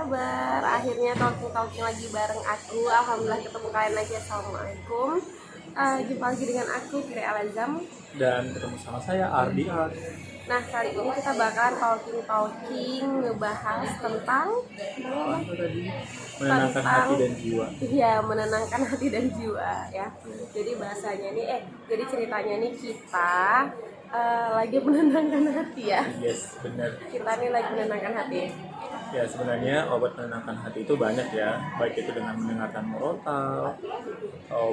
kabar? Akhirnya talking lagi bareng aku. Alhamdulillah ketemu kalian lagi. Assalamualaikum. Jumpa lagi dengan aku Fitri Alazam. Dan ketemu sama saya Ardi Art. Nah, kali ini kita bakalan talking ngebahas tentang Menenangkan hati dan jiwa. Iya, menenangkan hati dan jiwa ya. Jadi bahasanya nih, jadi ceritanya nih kita lagi menenangkan hati ya. Yes, benar. Kita nih lagi menenangkan hati. Ya, sebenarnya obat menenangkan hati itu banyak ya, baik itu dengan mendengarkan murotal,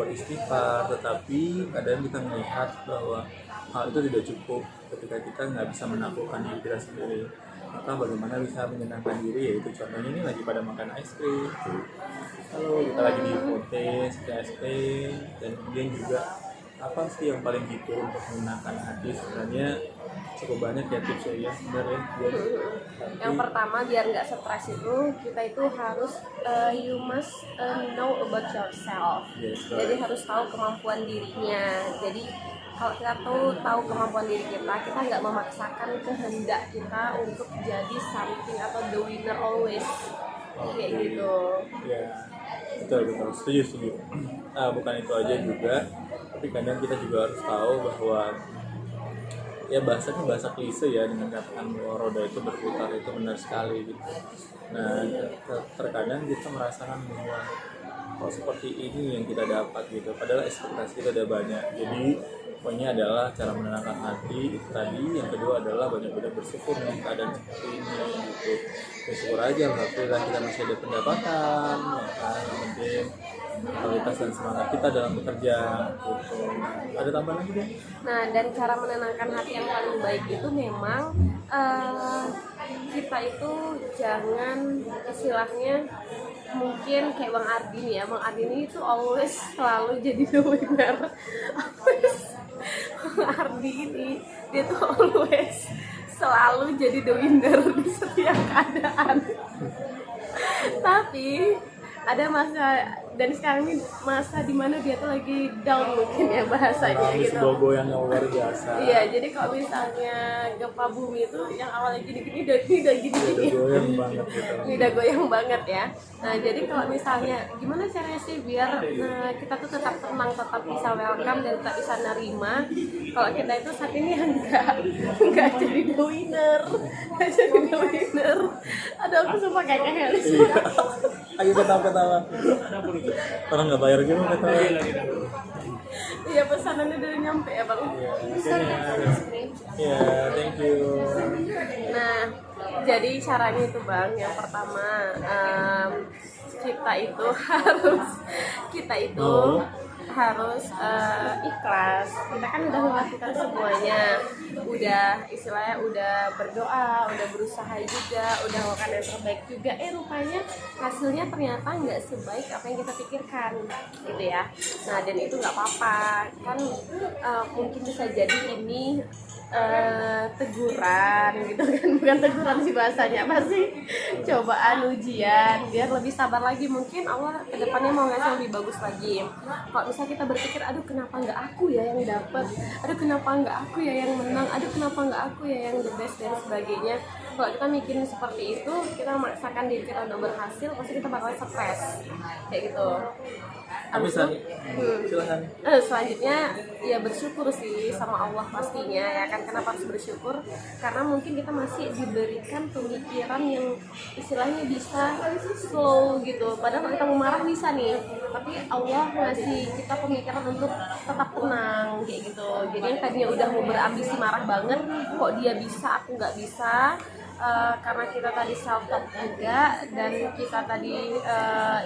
beristighfar, tetapi kadang kita melihat bahwa hal itu tidak cukup ketika kita nggak bisa menaklukkan diri kita sendiri. Maka bagaimana bisa menyenangkan diri, yaitu contohnya ini lagi pada makan es krim, lalu kita lagi di fotes, ke es krim, dan kemudian juga apa sih yang paling gitu untuk menenangkan hati. Sebenarnya cukup banyak ya tipsnya ya sebenarnya. Yang pertama, biar nggak stres itu kita itu harus you must know about yourself. Yes, Jadi harus tahu kemampuan dirinya. Jadi kalau kita tahu kemampuan diri kita nggak memaksakan kehendak kita untuk jadi something atau the winner always. Kayak gitu. Ya, betul, setuju. Bukan itu aja juga, tapi kadang kita juga harus tahu bahwa ya bahasanya bahasa klise ya, dengan katakan bahwa roda itu berputar itu benar sekali gitu. Nah, terkadang kita merasakan bahwa kok seperti ini yang kita dapat gitu, padahal ekspektasi kita udah banyak. Jadi poinnya adalah cara menenangkan hati itu tadi. Yang kedua adalah banyak-banyak bersyukur dengan keadaan seperti ini gitu. Bersyukur aja, alhamdulillah kita masih ada pendapatan, ya kan, yang penting kualitas dan semangat kita dalam bekerja gitu. Ada tambahan lagi deh? Nah, dan cara menenangkan hati yang paling baik itu memang kita itu jangan istilahnya mungkin kayak Bang Ardi nih ya. Bang Ardi ini itu always selalu jadi the winner. Bang Ardi ini dia tuh always selalu jadi the winner di setiap keadaan. Tapi ada masa, dan sekarang ini masa dimana dia tuh lagi down mungkin ya bahasanya Habis gitu. goyang yang luar biasa. Iya, jadi kalau misalnya gempa bumi itu yang awalnya gini-gini udah gini-gini. Goyang banget gitu. Ini udah goyang banget ya. Nah, jadi kalau misalnya gimana caranya sih biar kita tuh tetap tenang, tetap bisa welcome dan tetap bisa nerima kalau kita itu saat ini enggak jadi the winner. Enggak jadi the winner. Aduh, aku sumpah kayak Helis. Iya. Ayo ketawa. Orang nggak bayar gitu ketawa. Iya, pesanannya udah nyampe ya Bang. Ya, thank you. Nah, jadi caranya itu Bang, yang pertama kita itu harus ikhlas. Kita kan udah melakukan semuanya, udah istilahnya udah berdoa, udah berusaha juga, udah melakukan yang terbaik juga. Rupanya hasilnya ternyata nggak sebaik apa yang kita pikirkan, gitu ya. Nah, dan itu nggak apa-apa, kan mungkin bisa jadi ini teguran gitu kan, bukan teguran sih bahasanya, pasti cobaan, ujian, biar lebih sabar lagi. Mungkin Allah kedepannya mau ngasih lebih bagus lagi. Kalau misalnya kita berpikir, aduh kenapa nggak aku ya yang dapet, aduh kenapa nggak aku ya yang menang, aduh kenapa nggak aku ya yang the best dan sebagainya. Kalau kita mikirin seperti itu, kita memaksakan diri kita udah berhasil, pasti kita bakalan stres kayak gitu. Abis itu, Silakan. selanjutnya ya bersyukur sih sama Allah pastinya ya kan. Kenapa harus bersyukur? Karena mungkin kita masih diberikan pemikiran yang istilahnya bisa slow gitu. Padahal kalau kita mau marah bisa nih, tapi Allah ngasih kita pemikiran untuk tetap tenang kayak gitu. Jadi yang tadinya udah mau berambisi marah banget, kok dia bisa aku nggak bisa. Karena kita tadi self talk juga, dan kita tadi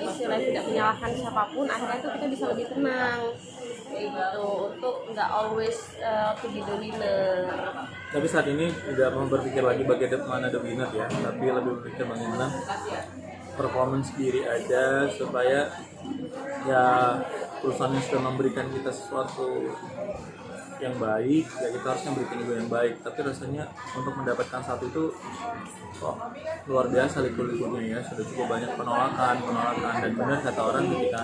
istilahnya tidak menyalahkan siapapun, akhirnya itu kita bisa lebih tenang kayak gitu, untuk nggak always to be the winner. Tapi saat ini tidak mau berpikir lagi bagaimana the winner ya, tapi lebih berpikir bagaimana performance diri aja, supaya ya perusahaan yang sudah memberikan kita sesuatu yang baik, ya kita harusnya berikan juga yang baik. Tapi rasanya untuk mendapatkan satu itu kok luar biasa liku-likunya ya, sudah cukup banyak penolakan. Dan benar kata orang, ketika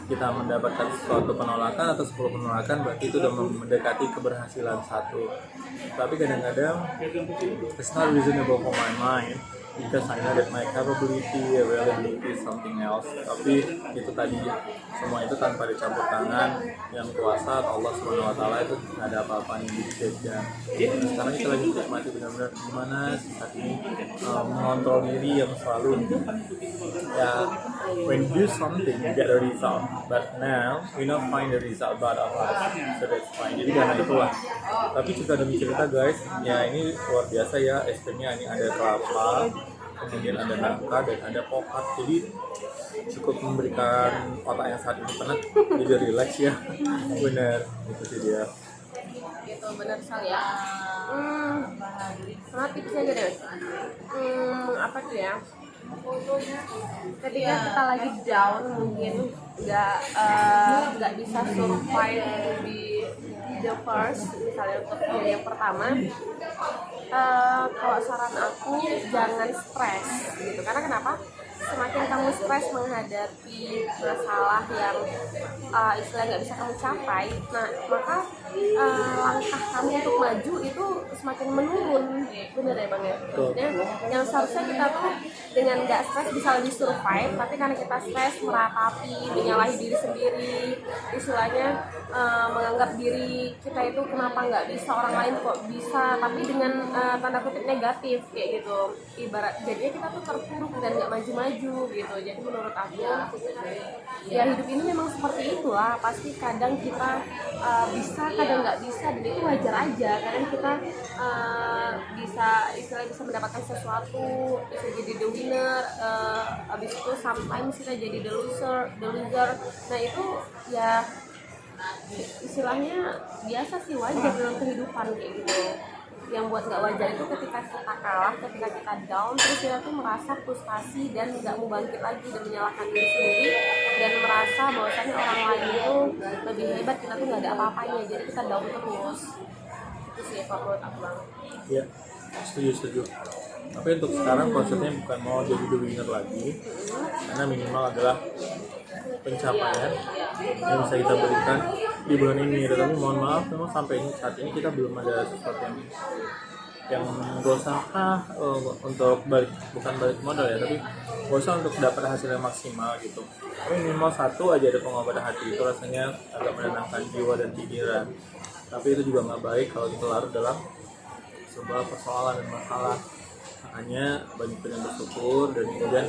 kita mendapatkan suatu penolakan atau 10 penolakan, berarti itu sudah mendekati keberhasilan satu. Tapi kadang-kadang it's not reasonable for my mind because I know that my capability, availability is something else. Tapi itu tadi semua itu tanpa dicampur tangan, yang kuasa Allah Subhanahu Wa Taala itu nggak ada apa-apanya di stage. Dan sekarang kita lagi menikmati benar-benar gimana sih saat ini mengontrol diri yang selalu ya when you do something you get a result, but now we not find the result but of us, so that's fine. Jadi karena itulah, tapi cerita demi cerita guys, ya ini luar biasa ya. Es krimnya ini ada kelapa, kemudian ada nangka dan ada pokat, jadi cukup memberikan otak yang saat ini penat jadi relax ya. Bener, itu sih dia. Gitu, benar sekali ya. Nah, tipsnya aja deh. Apa tuh ya? Ketika kita lagi down, mungkin nggak bisa survive di the first, misalnya untuk yang pertama, kalau saran aku jangan stres gitu. Karena kenapa? Semakin kamu stres menghadapi masalah yang istilah nggak bisa kamu capai, nah maka langkah kamu untuk maju itu semakin menurun. Bener ya bang ya? Maksudnya yang seharusnya kita tuh dengan nggak stres bisa lebih survive, tapi karena kita stres meratapi, menyalahi diri sendiri, istilahnya menganggap diri kita itu kenapa nggak bisa, orang lain kok bisa, tapi dengan tanda kutip negatif kayak gitu. Ibarat jadinya kita tuh terpuruk dan nggak maju-maju gitu. Jadi menurut aku ya hidup ini memang seperti itulah, pasti kadang kita bisa, kadang nggak bisa, dan itu wajar aja. Kadang kita bisa bisa mendapatkan sesuatu, bisa jadi the winner, habis itu sometimes kita jadi the loser. Nah itu ya istilahnya biasa sih, wajar dalam kehidupan kayak gitu. Yang buat nggak wajar itu ketika kita kalah, ketika kita down, terus kita tuh merasa frustasi dan nggak mau bangkit lagi dan menyalahkan diri sendiri dan merasa bahwasanya orang lain itu lebih hebat, kita tuh nggak ada apa-apanya, jadi kita down terus. Itu sih kalau menurut aku bang. Ya, setuju. Tapi untuk sekarang konsepnya bukan mau jadi the winner lagi, karena minimal adalah pencapaian yang bisa kita berikan di bulan ini. Tetapi mohon maaf, memang sampai saat ini kita belum ada sesuatu yang gak usah untuk bukan balik modal ya, tapi gak usah untuk dapat hasil yang maksimal gitu. Tapi minimal satu aja ada pengobatan hati, itu rasanya agak menenangkan jiwa dan pikiran. Tapi itu juga nggak baik kalau kita larut dalam sebuah persoalan dan masalah. Makanya banyak yang bersyukur dan kemudian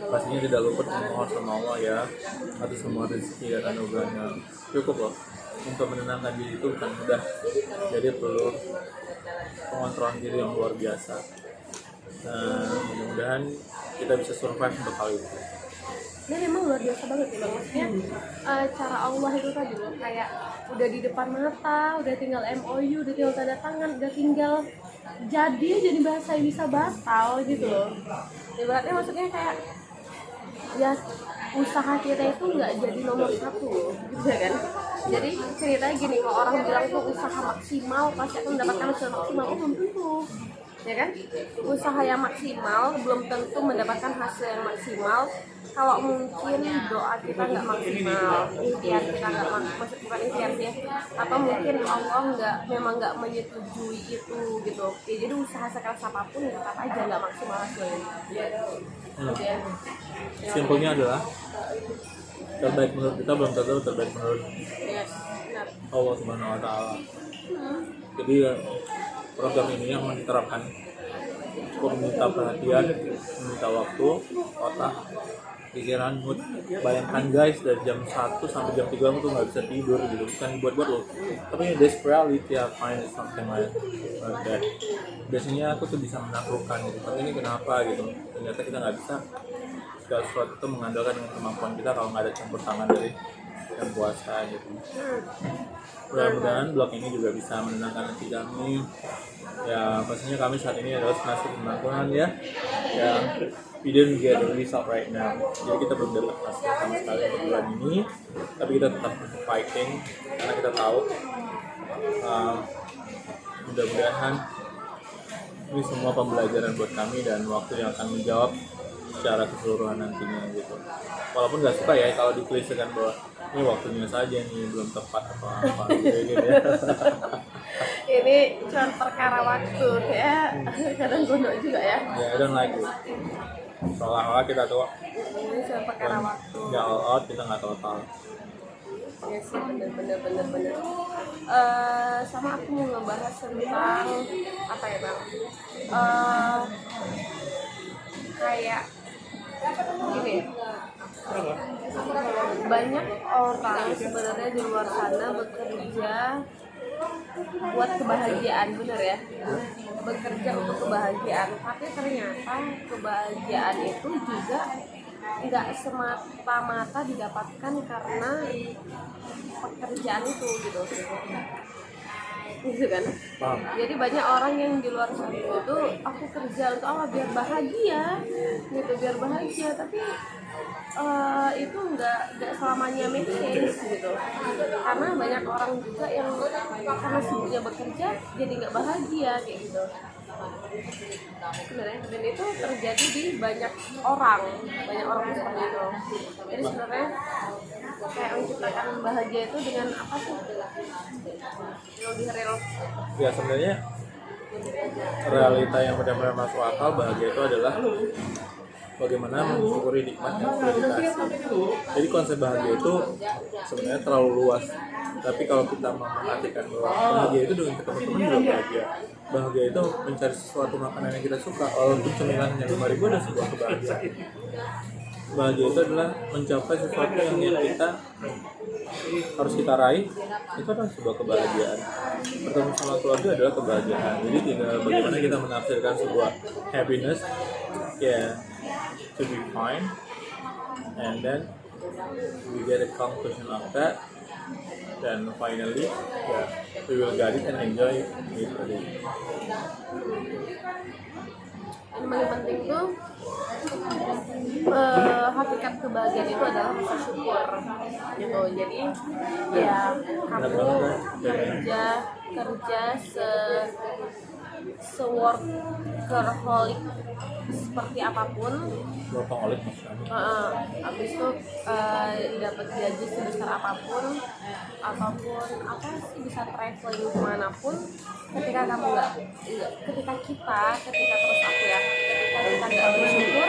pastinya tidak luput memohon sama Allah ya atas semua rezeki dan anugerahnya. Cukup loh, untuk menenangkan diri itu bukan mudah, jadi perlu pengontrolan diri yang luar biasa. Nah, mudah-mudahan kita bisa survive untuk hal itu. Dan memang luar biasa banget ya bang, maksudnya cara Allah itu tadi loh, kayak udah di depan mata, udah tinggal MOU, udah tinggal tanda tangan, udah tinggal jadi bahasa yang bisa batal gitu loh. Ibaratnya maksudnya kayak ya usaha kita itu nggak jadi nomor satu gitu kan. Jadi ceritanya gini, kalau orang bilang tuh usaha maksimal pasti akan mendapatkan hasil maksimal, itu belum tentu ya kan. Usaha yang maksimal belum tentu mendapatkan hasil yang maksimal. Kalau mungkin doa kita nggak maksimal, ikhtiar kita nggak maksud bukan ikhtiar sih, atau mungkin Allah memang nggak menyetujui itu gitu ya, jadi usaha sekeras apapun tetap aja nggak maksimal hasilnya. Simpelnya adalah terbaik menurut kita belum tentu terbaik menurut Allah Subhanahu Wa Taala. Jadi program ini yang diterapkan cukup meminta perhatian, meminta waktu, otak, pikiran, mood. Bayangkan guys, dari jam 1 sampai jam 3 aku tuh nggak bisa tidur gitu, bukan buat lo, tapi this reality I find something like that. Biasanya aku tuh bisa menaklukkan gitu, tapi ini kenapa gitu, ternyata kita nggak bisa segala sesuatu itu mengandalkan dengan kemampuan kita kalau nggak ada campur tangan dari yang kuasa gitu. Mudah-mudahan blog ini juga bisa menenangkan hati kami. Ya pastinya kami saat ini adalah masih penanggungan ya. We didn't get the result right now. Jadi kita belum dapat hasil sama sekali untuk bulan ini, tapi kita tetap fighting karena kita tahu mudah-mudahan ini semua pembelajaran buat kami dan waktu yang akan menjawab secara keseluruhan nantinya gitu. Walaupun nggak suka ya kalau dituliskan bahwa ini waktunya saja nih belum tepat apa gitu ya. ini cuma perkara waktu ya. Kadang gondok juga ya. Ya, I don't like it. Seolah-olah kita tuh Ini cuma perkara waktu. nggak all out, kita nggak total. Ya sih, bener. Sama aku mau ngebahas tentang apa ya bang? Kayak gini, banyak orang sebenarnya di luar sana bekerja buat kebahagiaan, bener ya? Bekerja untuk kebahagiaan, tapi ternyata kebahagiaan itu juga nggak semata-mata didapatkan karena pekerjaan itu gitu kan. Paham? Jadi banyak orang yang di luar sana itu aku kerja untuk apa, biar bahagia gitu, biar bahagia, tapi itu nggak selamanya make sense gitu, karena banyak orang juga yang karena sibuknya bekerja jadi nggak bahagia kayak gitu sebenarnya, dan itu terjadi di banyak orang seperti itu. Jadi sebenarnya kayak menciptakan bahagia itu dengan apa sih yang lebih real? Ya sebenarnya realita yang benar-benar masuk akal bahagia itu adalah bagaimana mensyukuri nikmat yang sudah dikasih. Jadi konsep bahagia itu sebenarnya terlalu luas. Tapi kalau kita mengartikan bahwa bahagia itu dengan ketemu teman juga bahagia. Bahagia itu mencari sesuatu makanan yang kita suka, walaupun cemilannya 5.000 adalah sebuah kebahagiaan. Bahagia itu adalah mencapai sesuatu yang kita harus kita raih, itu adalah sebuah kebahagiaan. Bertemu sama keluarga adalah kebahagiaan. Jadi tinggal bagaimana kita menafsirkan sebuah happiness, ya, to be fine, and then we get a conclusion of that, then finally, yeah, we will get it and enjoy it. Yang paling penting tuh hakikat kebahagiaan itu adalah rasa syukur gitu. Jadi ya kamu kerja workaholic seperti apapun, Workaholic maksudnya. habis itu dapat gaji sebesar apapun, ataupun apa sih, bisa traveling kemanapun, ketika kamu ketika terus aku ya, ketika kita nggak bersyukur,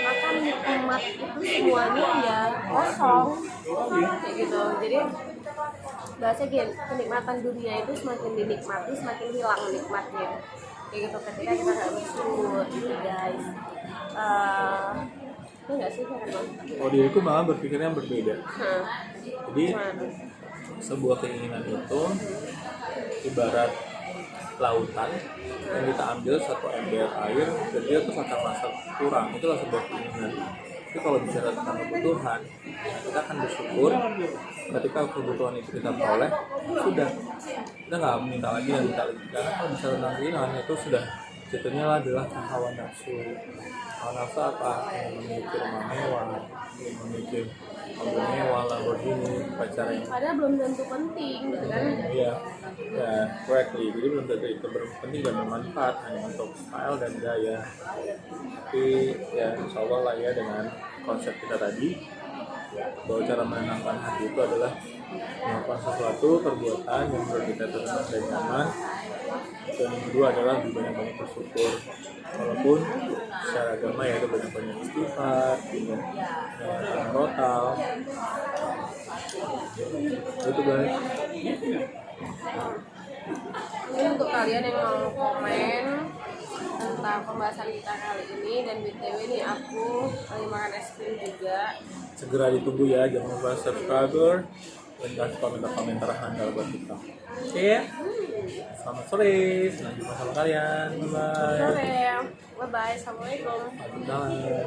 maka nikmat itu semuanya ya kosong kayak gitu. Jadi bahasa gini, kenikmatan dunia itu semakin dinikmati semakin hilang nikmatnya kayak gitu ketika kita nggak bersyukur gitu guys. Itu nggak sih kan bang? Oh, diriku malah berpikirnya berbeda. Jadi Gimana? sebuah keinginan itu ibarat lautan yang kita ambil satu ember air dan dia terus akan merasa kurang, itulah sebuah keinginan. Tapi kalau bicara tentang kebutuhan, kita akan bersyukur ketika kebutuhan itu kita peroleh, sudah, kita nggak minta lagi dan minta lagi. Karena kalau bicara tentang keinginan itu sudah jatuhnya adalah hawa nafsu. Hawa nafsu apa? Yang memiliki rumah mewah, yang memiliki mobil mewah, Lamborghini, pacar yang Padahal belum tentu penting gitu kan. iya, ya, correctly. Jadi belum tentu itu penting dan bermanfaat, hanya untuk style dan gaya. Tapi ya insya Allah lah ya, dengan konsep kita tadi, bahwa cara menenangkan hati itu adalah melakukan sesuatu perbuatan yang menurut kita tenang dan nyaman. Dan yang kedua adalah lebih banyak bersyukur, walaupun secara agama ya itu banyak istighfar, dengan total. Itu guys. Ini untuk kalian yang mau komen tentang pembahasan kita kali ini, dan BTW nih aku lagi makan es krim juga. Segera ditunggu ya, jangan lupa subscriber dan kasih komentar-komentar handal buat kita. Oke, selamat sore, senang jumpa sama kalian, bye Sore, bye bye, assalamualaikum. bye.